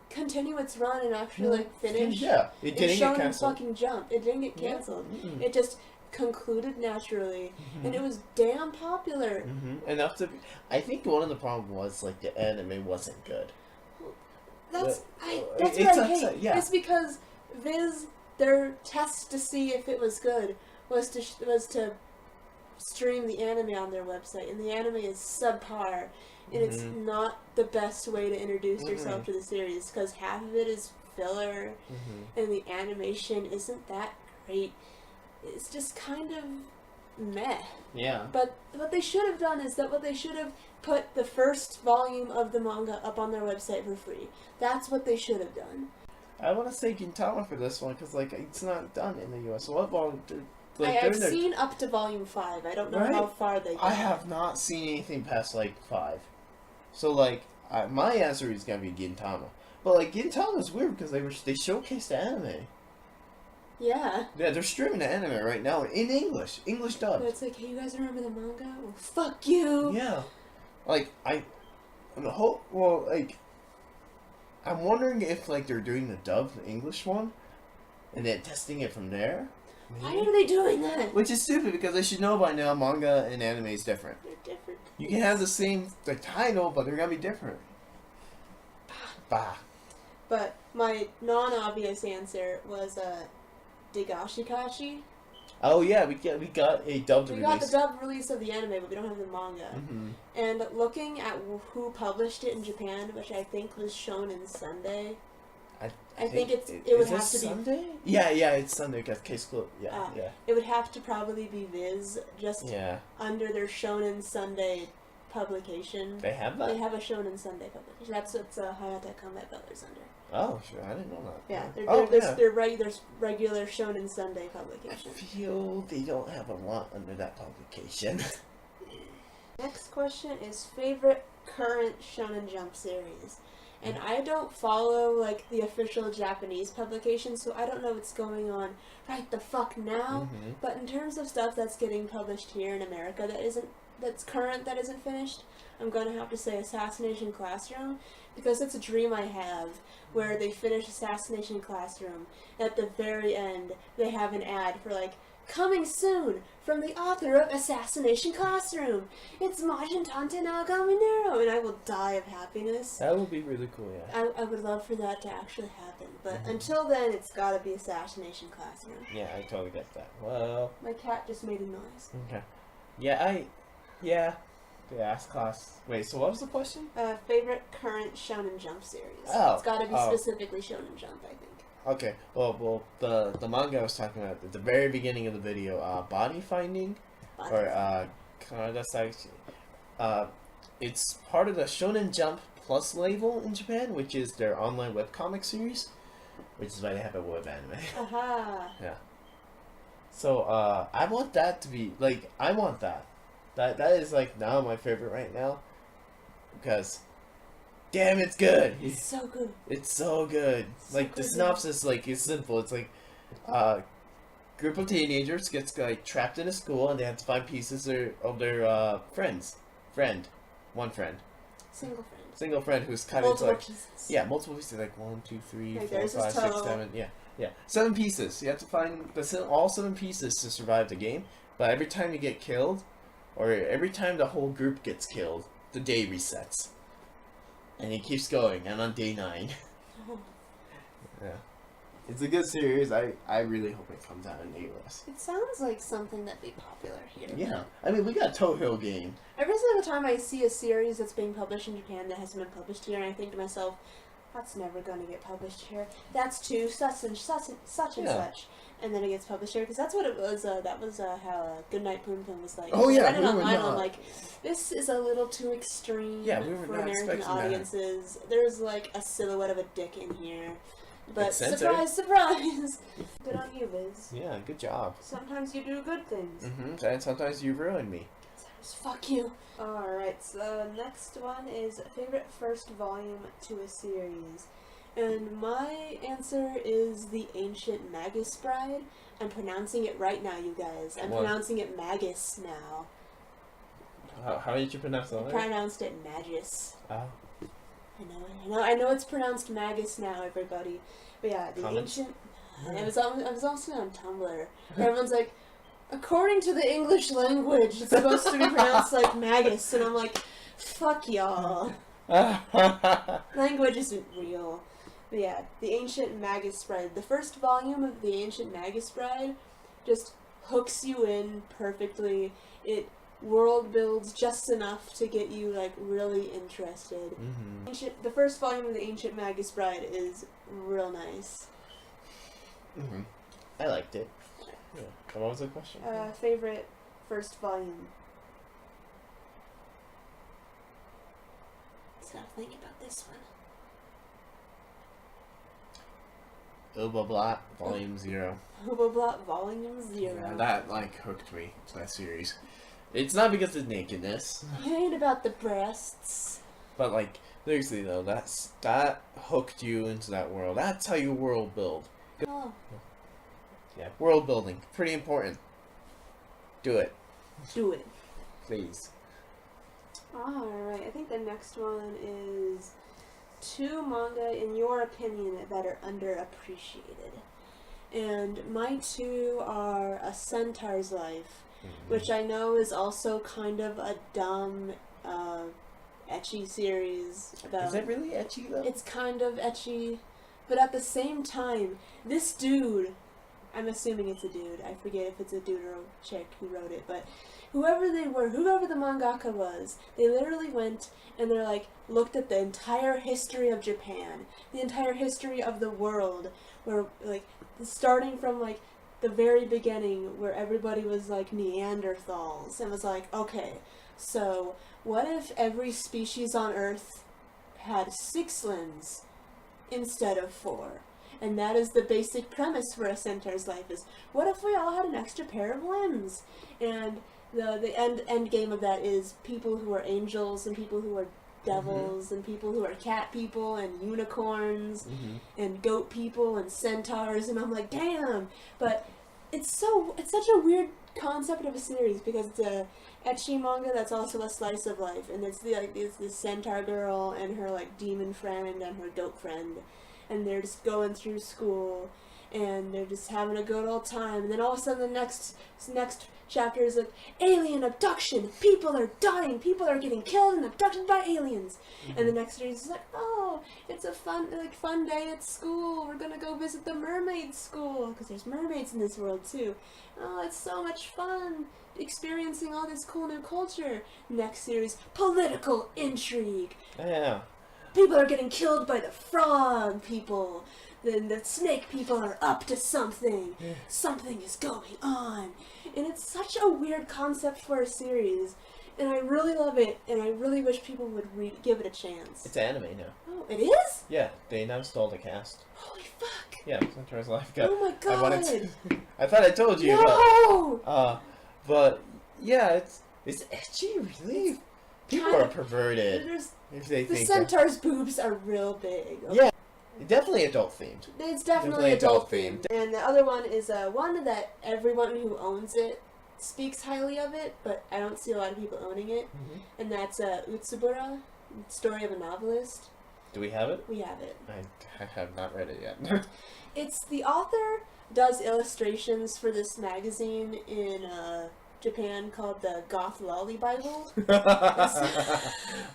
Speaker 1: continue its run and actually, like, finish.
Speaker 2: Yeah, it didn't get canceled.
Speaker 1: Fucking Jump. It didn't get canceled. It just concluded naturally, and it was damn popular.
Speaker 2: Enough to be, I think one of the problems was, like, the anime wasn't good.
Speaker 1: That's what I hate. Yeah. It's because Viz, their test to see if it was good was to stream the anime on their website, and the anime is subpar, and it's not the best way to introduce yourself to the series, because half of it is filler, and the animation isn't that great. It's just kind of meh.
Speaker 2: Yeah.
Speaker 1: But what they should have done is they should have put the first volume of the manga up on their website for free. That's what they should have done.
Speaker 2: I want to say Gintama for this one, because, like, it's not done in the US. So what volume?
Speaker 1: Like, I've seen up to volume 5. I don't know how far they go.
Speaker 2: I have not seen anything past, like, 5. So, like, my answer is going to be Gintama. But, like, Gintama's weird because they showcased the anime.
Speaker 1: Yeah.
Speaker 2: Yeah, they're streaming the anime right now in English dubbed.
Speaker 1: But it's like, hey, you guys remember the manga? Well, fuck you.
Speaker 2: Yeah. Like, I'm wondering if, like, they're doing the dubbed English one and then testing it from there.
Speaker 1: Why are they doing that?
Speaker 2: Which is stupid because they should know by now manga and anime is different.
Speaker 1: They're different.
Speaker 2: You can have the same title, but they're gonna be different. Bah.
Speaker 1: But my non-obvious answer was Degashikashi.
Speaker 2: Oh yeah, we got a dubbed release.
Speaker 1: We got the dubbed release of the anime, but we don't have the manga.
Speaker 2: Mm-hmm.
Speaker 1: And looking at who published it in Japan, which I think was Shonen Sunday. I think it would have to be
Speaker 2: Sunday. Yeah, it's Sunday because Case Club. Yeah.
Speaker 1: It would have to probably be Viz, just
Speaker 2: Yeah.
Speaker 1: under their Shonen Sunday publication.
Speaker 2: They have that.
Speaker 1: They have a Shonen Sunday publication. That's what Hayate Combat Butler's under.
Speaker 2: Oh, sure. I didn't know that.
Speaker 1: Yeah, there's regular Shonen Sunday publication.
Speaker 2: I feel they don't have a lot under that publication.
Speaker 1: Next question is favorite current Shonen Jump series. And I don't follow, like, the official Japanese publication, so I don't know what's going on right the fuck now.
Speaker 2: Mm-hmm.
Speaker 1: But in terms of stuff that's getting published here in America that's current, that isn't finished, I'm going to have to say Assassination Classroom, because it's a dream I have, where they finish Assassination Classroom, and at the very end, they have an ad for, like, coming soon from the author of Assassination Classroom. It's Majin Tante Nagaminero, and I will die of happiness.
Speaker 2: That would be really cool, yeah.
Speaker 1: I would love for that to actually happen, but until then, it's gotta be Assassination Classroom.
Speaker 2: Yeah, I totally get that. Well,
Speaker 1: My cat just made a noise.
Speaker 2: okay. Yeah, ask class. Wait, so what was the question?
Speaker 1: Favorite current Shonen Jump series.
Speaker 2: Oh,
Speaker 1: It's gotta be specifically Shonen Jump, I think.
Speaker 2: Okay, well, the manga I was talking about at the very beginning of the video, Body Finding, or Kanada Saichi. It's part of the Shonen Jump Plus label in Japan, which is their online webcomic series, which is why they have a web anime.
Speaker 1: Aha.
Speaker 2: Yeah. So, I want that to be, like, I want that. That is, like, now my favorite right now, because... damn, it's good.
Speaker 1: It's so good.
Speaker 2: It's so good.
Speaker 1: So
Speaker 2: like, the
Speaker 1: good,
Speaker 2: synopsis, like, is simple. It's like, group of teenagers gets, like, trapped in a school, and they have to find pieces of their, one friend. Single friend who's kind of, like,
Speaker 1: pieces.
Speaker 2: yeah, multiple pieces, like, 1, 2, 3,
Speaker 1: Like,
Speaker 2: 4,
Speaker 1: there's his
Speaker 2: 5, 6,
Speaker 1: toe.
Speaker 2: 7, yeah. 7 pieces. You have to find all 7 pieces to survive the game, but every time you get killed, or every time the whole group gets killed, the day resets. And it keeps going, and on day 9. Yeah. It's a good series. I really hope it comes out in the US.
Speaker 1: It sounds like something that'd be popular here.
Speaker 2: Yeah. I mean, we got Toho game.
Speaker 1: Every single time I see a series that's being published in Japan that hasn't been published here, and I think to myself, that's never going to get published here. That's too such and such. And then it gets published here, because that's what it was. That was how Goodnight Poon Poon was like.
Speaker 2: Oh, yeah,
Speaker 1: I read it
Speaker 2: we were
Speaker 1: online,
Speaker 2: not.
Speaker 1: I'm like, this is a little too extreme
Speaker 2: Yeah, we were
Speaker 1: for
Speaker 2: not
Speaker 1: American
Speaker 2: expecting that.
Speaker 1: audiences. There's like a silhouette of a dick in here. But
Speaker 2: It's censored.
Speaker 1: surprise, surprise! Good on you, Viz.
Speaker 2: Yeah, good job.
Speaker 1: Sometimes you do good things.
Speaker 2: And sometimes you ruin me.
Speaker 1: Fuck you. Alright, so next one is favorite first volume to a series. And my answer is The Ancient Magus Bride. I'm pronouncing it right now, you guys. I'm pronouncing it Magus now.
Speaker 2: How did you pronounce that?
Speaker 1: I pronounced it Magus.
Speaker 2: Oh.
Speaker 1: I know it's pronounced Magus now, everybody. But yeah, The
Speaker 2: Comments?
Speaker 1: Ancient... I was also on Tumblr. Everyone's like, according to the English language, it's supposed to be pronounced like Magus. And I'm like, fuck y'all. Language isn't real. But yeah, The Ancient Magus Bride. The first volume of The Ancient Magus Bride just hooks you in perfectly. It world builds just enough to get you, like, really interested. The first volume of The Ancient Magus Bride is real nice.
Speaker 2: I liked it. Yeah. What was the question?
Speaker 1: Favorite first volume. Let's not think about this one.
Speaker 2: Blah blah Volume 0.
Speaker 1: Blah blah Volume 0.
Speaker 2: Yeah, that like hooked me to that series. It's not because of nakedness,
Speaker 1: It ain't about the breasts.
Speaker 2: but like seriously though, that hooked you into that world. That's how you world build.
Speaker 1: Oh,
Speaker 2: Yeah, world building, pretty important. Do it,
Speaker 1: do it.
Speaker 2: please.
Speaker 1: Alright, I think the next one is 2 manga, in your opinion, that are underappreciated. And my two are A Centaur's Life,
Speaker 2: Mhm.
Speaker 1: which I know is also kind of a dumb, ecchi series about.
Speaker 2: Is it really ecchi though?
Speaker 1: It's kind of ecchi, but at the same time, this dude, I'm assuming it's a dude, I forget if it's a dude or a chick who wrote it, but whoever they were, whoever the mangaka was, they literally went and they're like, looked at the entire history of Japan, the entire history of the world, where, like, starting from, like, the very beginning, where everybody was, like, Neanderthals, and was like, okay, so what if every species on Earth had 6 limbs instead of 4? And that is the basic premise for A Centaur's Life, is what if we all had an extra pair of limbs? And the end game of that is people who are angels and people who are devils and people who are cat people and unicorns and goat people and centaurs, and I'm like, damn. But it's such a weird concept of a series, because it's a ecchi manga that's also a slice of life, and it's this centaur girl and her like demon friend and her goat friend, and they're just going through school and they're just having a good old time, and then all of a sudden the next chapter is like alien abduction, people are dying, people are getting killed and abducted by aliens, and the next series is like, oh, it's a fun day at school, we're gonna go visit the mermaid school because there's mermaids in this world too. Oh, it's so much fun experiencing all this cool new culture. Next series, political intrigue.
Speaker 2: Yeah.
Speaker 1: People are getting killed by the frog people. Then the snake people are up to something. Something is going on. And it's such a weird concept for a series. And I really love it, and I really wish people would give it a chance.
Speaker 2: It's anime now.
Speaker 1: Oh, it is?
Speaker 2: Yeah, they announced all the cast.
Speaker 1: Holy fuck.
Speaker 2: Yeah, Centaur's Life got.
Speaker 1: Oh my god.
Speaker 2: I thought I told you.
Speaker 1: No!
Speaker 2: But yeah, it's ecchi, really. People
Speaker 1: Kinda.
Speaker 2: are perverted if they
Speaker 1: The
Speaker 2: think
Speaker 1: centaur's boobs are real big. Okay?
Speaker 2: Yeah, definitely adult themed.
Speaker 1: It's definitely adult themed. And the other one is one that everyone who owns it speaks highly of it, but I don't see a lot of people owning it. And that's Utsubura, Story of a Novelist.
Speaker 2: Do we have it?
Speaker 1: We have it.
Speaker 2: I have not read it yet.
Speaker 1: It's the author does illustrations for this magazine in Japan called the Goth Lolly Bible.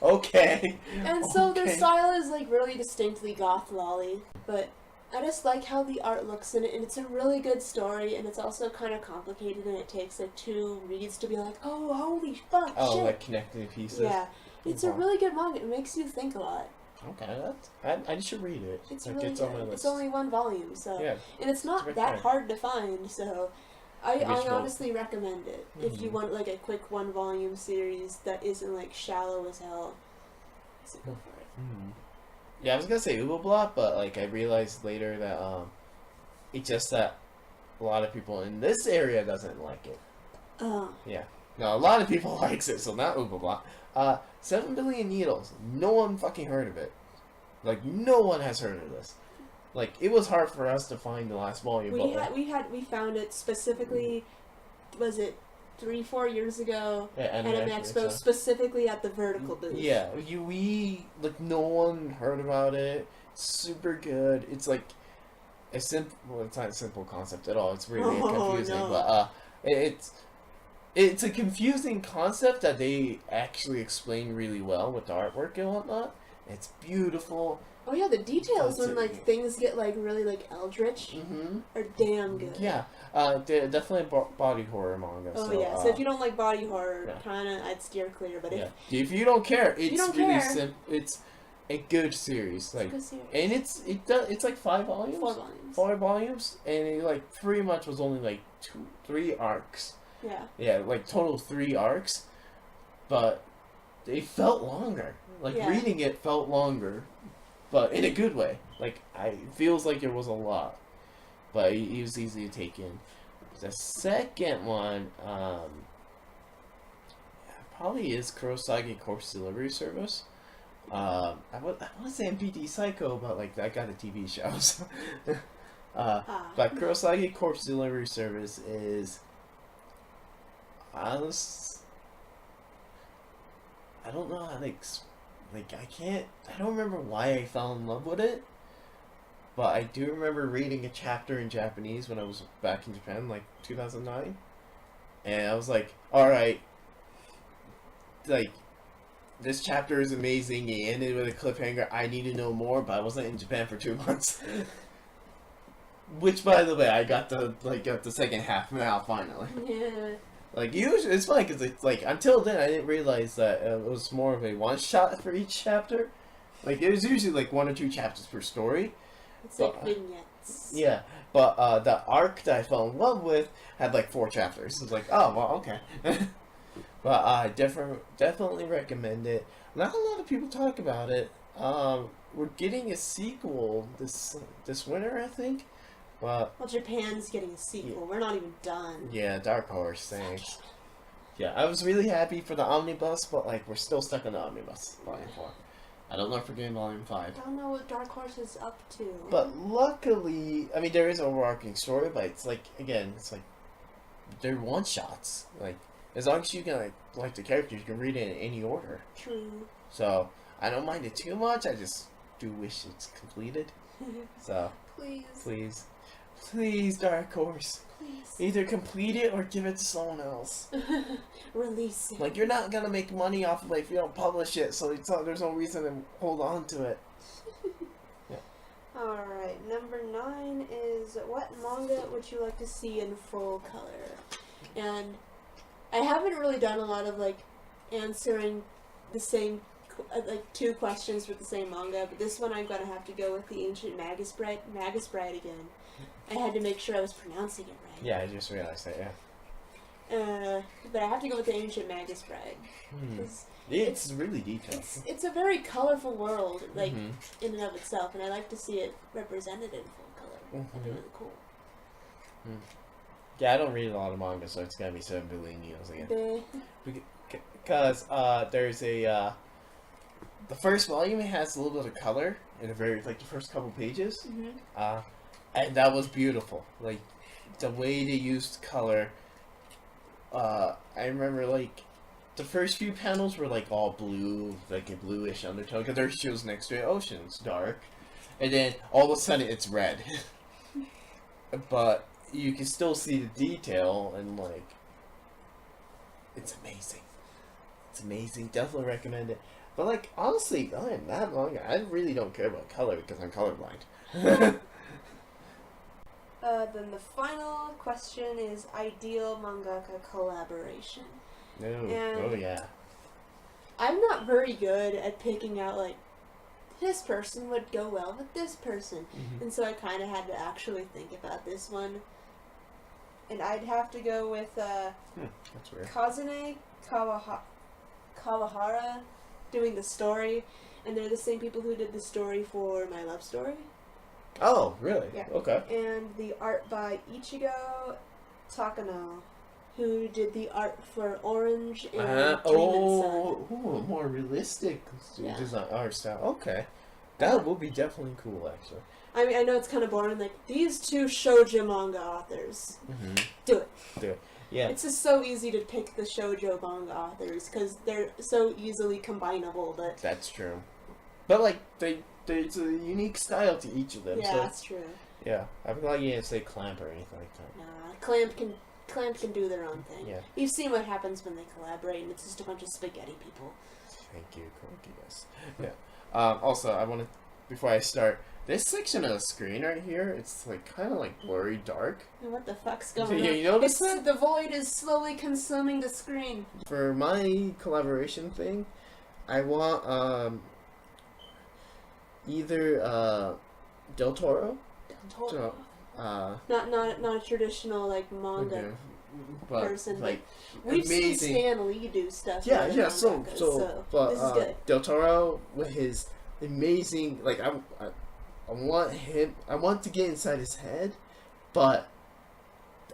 Speaker 2: Okay.
Speaker 1: And so their style is like really distinctly goth lolly, but I just like how the art looks in it, and it's a really good story, and it's also kind of complicated, and it takes like 2 reads to be like, oh, holy fuck,
Speaker 2: Oh,
Speaker 1: shit.
Speaker 2: like connecting pieces.
Speaker 1: Yeah, it's a really good manga. It makes you think a lot.
Speaker 2: Okay, I should read it.
Speaker 1: It's
Speaker 2: like,
Speaker 1: really
Speaker 2: it's
Speaker 1: good.
Speaker 2: on my list.
Speaker 1: It's only 1 volume, so
Speaker 2: Yeah.
Speaker 1: and it's not
Speaker 2: right
Speaker 1: that
Speaker 2: there.
Speaker 1: hard to find, so I
Speaker 2: Which
Speaker 1: honestly recommend it if you want like a quick 1 volume series that isn't like shallow as hell. So go for it.
Speaker 2: Yeah, I was gonna say Uboblat, but like I realized later that it's just that a lot of people in this area doesn't like it. Yeah. No, a lot of people likes it, so not Uboblat. 7 Billion Needles. No one fucking heard of it. Like no one has heard of this. Like it was hard for us to find the last volume.
Speaker 1: We found it specifically. Was it 3-4 years ago?
Speaker 2: Yeah,
Speaker 1: Anime Expo, specifically at the Vertical booth.
Speaker 2: Yeah, we like no one heard about it. Super good. It's like a simple. Well, it's not a simple concept at all. It's really confusing,
Speaker 1: no.
Speaker 2: but it's a confusing concept that they actually explain really well with the artwork and whatnot. It's beautiful.
Speaker 1: Oh yeah, the details when like things get like really like eldritch are damn good.
Speaker 2: Yeah, they're definitely body horror manga.
Speaker 1: Oh
Speaker 2: so,
Speaker 1: yeah, so if you don't like body horror, kinda I'd steer clear. But
Speaker 2: if you don't care, it's
Speaker 1: don't
Speaker 2: really
Speaker 1: care.
Speaker 2: simple. It's a good series. Like,
Speaker 1: it's a good series.
Speaker 2: and it's like 5 volumes.
Speaker 1: 4 volumes.
Speaker 2: 4 volumes, and it like pretty much was only like 3 arcs.
Speaker 1: Yeah.
Speaker 2: Yeah, like total 3 arcs, but they felt longer. Like reading it felt longer, but in a good way. Like it feels like there was a lot, but it was easy to take in. The second one, probably is Kurosagi Corpse Delivery Service. I want to say MPD Psycho, but like I got a TV show. So. But Kurosagi Corpse Delivery Service is. I don't know how to I don't remember why I fell in love with it, but I do remember reading a chapter in Japanese when I was back in Japan, like 2009, and I was like, all right, like, this chapter is amazing. It ended with a cliffhanger. I need to know more, but I wasn't in Japan for 2 months. Which, by the way, I got the second half now finally.
Speaker 1: Yeah.
Speaker 2: Like, usually it's funny because it's like until then I didn't realize that it was more of a one shot for each chapter. Like, it was usually like 1 or 2 chapters per story.
Speaker 1: It's like vignettes.
Speaker 2: Yeah, but the arc that I fell in love with had like 4 chapters. It's like, oh well, okay. But I definitely recommend it. Not a lot of people talk about it. We're getting a sequel this winter, I think. But
Speaker 1: Well, Japan's getting a sequel. We're not even done.
Speaker 2: yeah, Dark Horse, thanks. Yeah, I was really happy for the omnibus, but like we're still stuck in the omnibus volume 4. I don't know if we're getting volume 5.
Speaker 1: I don't know what Dark Horse is up to.
Speaker 2: But luckily, I mean, there is an overarching story, but it's like, again, it's like they're one shots. Like, as long as you can like the characters, you can read it in any order.
Speaker 1: True.
Speaker 2: So I don't mind it too much. I just do wish it's completed. So please, Dark Horse,
Speaker 1: please,
Speaker 2: either complete it or give it to someone else.
Speaker 1: Release it.
Speaker 2: Like, you're not gonna make money off of it if you don't publish it, so there's no reason to hold on to it. Yeah.
Speaker 1: Alright, number 9 is what manga would you like to see in full color? And I haven't really done a lot of like answering the same like 2 questions with the same manga, but this one I'm gonna have to go with the Ancient Magus Bride again. I had to make sure I was pronouncing it right.
Speaker 2: Yeah, I just realized that. Yeah.
Speaker 1: But I have to go with the Ancient Magus Bride.
Speaker 2: It's really detailed.
Speaker 1: It's a very colorful world, like in and of itself, and I like to see it represented in full color. That'd be really cool.
Speaker 2: Yeah, I don't read a lot of manga, so it's gonna be 7 billion needles again. Because there's a the first volume has a little bit of color in the the first couple pages, and that was beautiful. Like the way they used color. I remember like the first few panels were like all blue, like a bluish undertone, because there's shows next to an ocean, it's dark, and then all of a sudden it's red. But you can still see the detail, and like it's amazing. It's amazing. Definitely recommend it. But like honestly, other than that manga, I really don't care about color because I'm colorblind.
Speaker 1: Then the final question is ideal mangaka collaboration.
Speaker 2: Oh yeah.
Speaker 1: I'm not very good at picking out like this person would go well with this person, and so I kind of had to actually think about this one. And I'd have to go with
Speaker 2: That's weird.
Speaker 1: Kazune Kawahara doing the story, and they're the same people who did the story for My Love Story.
Speaker 2: Oh, really?
Speaker 1: Yeah.
Speaker 2: Okay.
Speaker 1: And the art by Ichigo Takano, who did the art for Orange and Dream and Sun.
Speaker 2: More realistic
Speaker 1: Yeah.
Speaker 2: design art style. Okay. That would be definitely cool, actually.
Speaker 1: I mean, I know it's kind of boring, like, these 2 shoujo manga authors. Do it.
Speaker 2: Yeah.
Speaker 1: It's just so easy to pick the shoujo manga authors, because they're so easily combinable, but...
Speaker 2: That's true. But, like, there's a unique style to each of them.
Speaker 1: Yeah,
Speaker 2: so,
Speaker 1: that's true.
Speaker 2: Yeah. I'm not going to say Clamp or anything like that.
Speaker 1: Nah, Clamp can do their own thing.
Speaker 2: Yeah.
Speaker 1: You've seen what happens when they collaborate, and it's just a bunch of spaghetti people.
Speaker 2: Thank you, yes. Yeah. Also, I want to, before I start, this section of the screen right here, it's like kind of like blurry dark.
Speaker 1: What the fuck's going on?
Speaker 2: You notice that?
Speaker 1: The void is slowly consuming the screen.
Speaker 2: For my collaboration thing, I want either Del Toro.
Speaker 1: Not a traditional like manga person,
Speaker 2: like
Speaker 1: but we've seen
Speaker 2: amazing.
Speaker 1: Stan Lee do stuff.
Speaker 2: Yeah,
Speaker 1: with
Speaker 2: yeah.
Speaker 1: mangakas,
Speaker 2: So,
Speaker 1: this is good.
Speaker 2: Del Toro with his amazing, like I want him. I want to get inside his head, but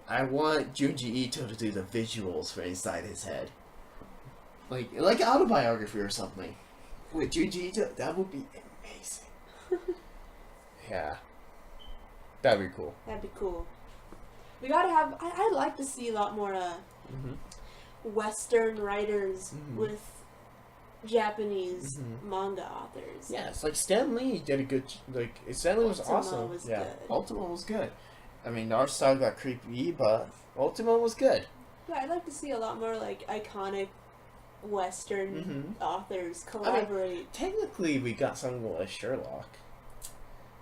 Speaker 2: I want Junji Ito to do the visuals for inside his head, like autobiography or something. With Junji Ito, that would be amazing. Yeah, that'd be cool.
Speaker 1: That'd be cool. We gotta have. I'd like to see a lot more Western writers with Japanese manga authors.
Speaker 2: Yeah, it's like Stan Lee did a good. Stan Lee was
Speaker 1: Ultima
Speaker 2: awesome.
Speaker 1: was
Speaker 2: yeah,
Speaker 1: good.
Speaker 2: Ultima was good. I mean, our style got creepy, but Ultima was good.
Speaker 1: Yeah, I'd like to see a lot more like iconic Western authors collaborate.
Speaker 2: I mean, technically, we got something like Sherlock,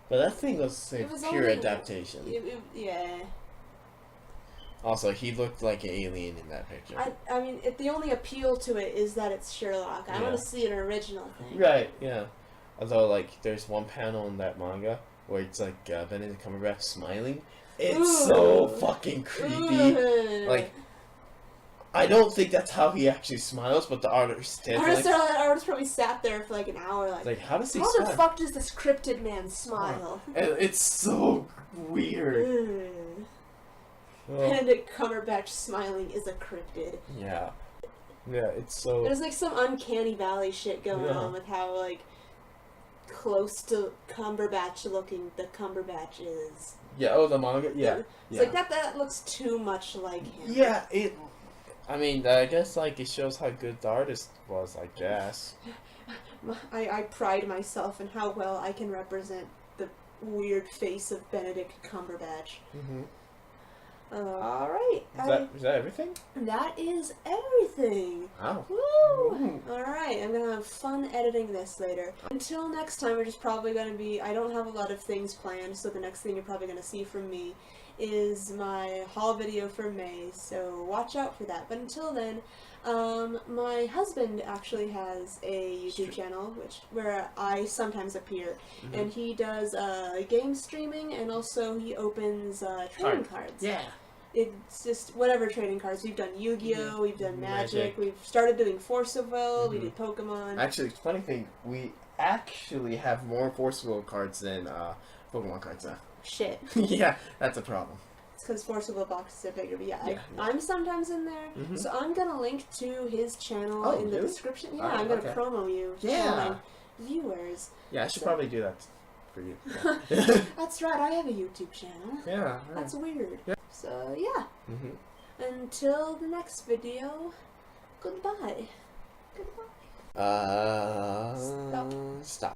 Speaker 2: but that thing was a pure adaptation.
Speaker 1: Yeah.
Speaker 2: Also, he looked like an alien in that picture.
Speaker 1: I mean, the only appeal to it is that it's Sherlock. I want to see an original thing.
Speaker 2: Right, yeah. Although, like, there's one panel in that manga where it's like Benedict Cumberbatch smiling. It's so fucking creepy. Like, I don't think that's how he actually smiles, but the artist did.
Speaker 1: The artist probably sat there for like an hour, like
Speaker 2: how does he
Speaker 1: smile?
Speaker 2: How
Speaker 1: the fuck does this cryptid man smile?
Speaker 2: And it's so weird.
Speaker 1: Benedict Cumberbatch smiling is a cryptid.
Speaker 2: Yeah. Yeah, it's so...
Speaker 1: There's like some uncanny valley shit going on with how like close to Cumberbatch looking the Cumberbatch is.
Speaker 2: Yeah, the manga? Yeah.
Speaker 1: It's like that looks too much like him.
Speaker 2: Yeah, I mean, I guess like it shows how good the artist was, I guess.
Speaker 1: I pride myself in how well I can represent the weird face of Benedict Cumberbatch. Alright.
Speaker 2: Is that everything?
Speaker 1: That is everything.
Speaker 2: Oh.
Speaker 1: Woo! Alright, I'm gonna have fun editing this later. Until next time, we're just probably gonna be... I don't have a lot of things planned, so the next thing you're probably gonna see from me is my haul video for May, so watch out for that. But until then, my husband actually has a YouTube channel where I sometimes appear, and he does game streaming, and also he opens trading cards.
Speaker 2: Yeah.
Speaker 1: It's just whatever trading cards. We've done Yu-Gi-Oh, we've done Magic, we've started doing Force of Will, we did Pokemon.
Speaker 2: Actually, funny thing, we actually have more Force of Will cards than Pokemon cards now.
Speaker 1: Shit.
Speaker 2: Yeah, that's a problem.
Speaker 1: It's because Force of Will boxes are bigger, but I'm sometimes in there, so I'm gonna link to his channel in the description. Yeah, I'm gonna promo you to my viewers.
Speaker 2: Yeah, I should probably do that for you.
Speaker 1: That's right, I have a YouTube channel.
Speaker 2: Yeah. Right.
Speaker 1: That's weird.
Speaker 2: Yeah.
Speaker 1: So, yeah. Until the next video, goodbye. Goodbye.
Speaker 2: Stop.